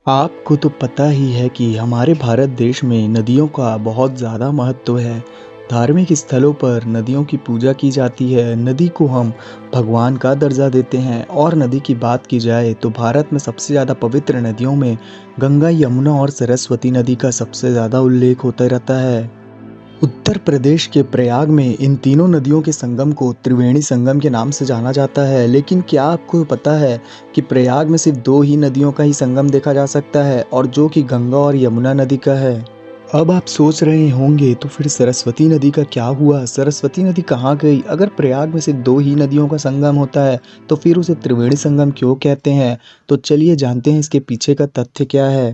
आपको तो पता ही है कि हमारे भारत देश में नदियों का बहुत ज़्यादा महत्व है। धार्मिक स्थलों पर नदियों की पूजा की जाती है। नदी को हम भगवान का दर्जा देते हैं और नदी की बात की जाए तो भारत में सबसे ज़्यादा पवित्र नदियों में गंगा, यमुना और सरस्वती नदी का सबसे ज़्यादा उल्लेख होता रहता है। उत्तर प्रदेश के प्रयाग में इन तीनों नदियों के संगम को त्रिवेणी संगम के नाम से जाना जाता है। लेकिन क्या आपको पता है कि प्रयाग में सिर्फ दो ही नदियों का ही संगम देखा जा सकता है और जो कि गंगा और यमुना नदी का है। अब आप सोच रहे होंगे तो फिर सरस्वती नदी का क्या हुआ? सरस्वती नदी कहाँ गई? अगर प्रयाग में सिर्फ दो ही नदियों का संगम होता है तो फिर उसे त्रिवेणी संगम क्यों कहते हैं? तो चलिए जानते हैं इसके पीछे का तथ्य क्या है।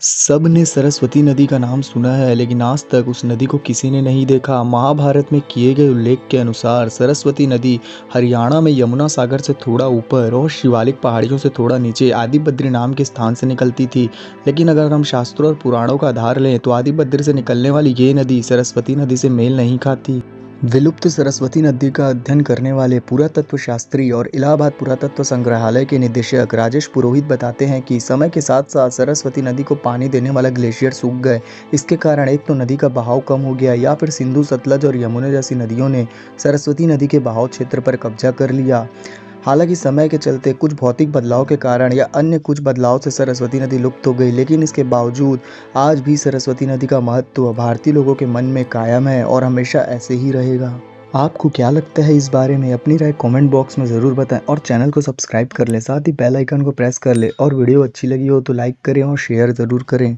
सबने सरस्वती नदी का नाम सुना है लेकिन आज तक उस नदी को किसी ने नहीं देखा। महाभारत में किए गए उल्लेख के अनुसार सरस्वती नदी हरियाणा में यमुना सागर से थोड़ा ऊपर और शिवालिक पहाड़ियों से थोड़ा नीचे आदिबद्री नाम के स्थान से निकलती थी। लेकिन अगर हम शास्त्रों और पुराणों का आधार लें तो आदिबद्री से निकलने वाली ये नदी सरस्वती नदी से मेल नहीं खाती। विलुप्त सरस्वती नदी का अध्ययन करने वाले पुरातत्व शास्त्री और इलाहाबाद पुरातत्व संग्रहालय के निदेशक राजेश पुरोहित बताते हैं कि समय के साथ साथ सरस्वती नदी को पानी देने वाला ग्लेशियर सूख गए। इसके कारण एक तो नदी का बहाव कम हो गया या फिर सिंधु, सतलज और यमुना जैसी नदियों ने सरस्वती नदी के बहाव क्षेत्र पर कब्जा कर लिया। हालांकि समय के चलते कुछ भौतिक बदलाव के कारण या अन्य कुछ बदलाव से सरस्वती नदी लुप्त हो गई, लेकिन इसके बावजूद आज भी सरस्वती नदी का महत्व भारतीय लोगों के मन में कायम है और हमेशा ऐसे ही रहेगा। आपको क्या लगता है इस बारे में? अपनी राय कमेंट बॉक्स में ज़रूर बताएं और चैनल को सब्सक्राइब कर लें, साथ ही बेल आइकन को प्रेस कर लें और वीडियो अच्छी लगी हो तो लाइक करें और शेयर ज़रूर करें।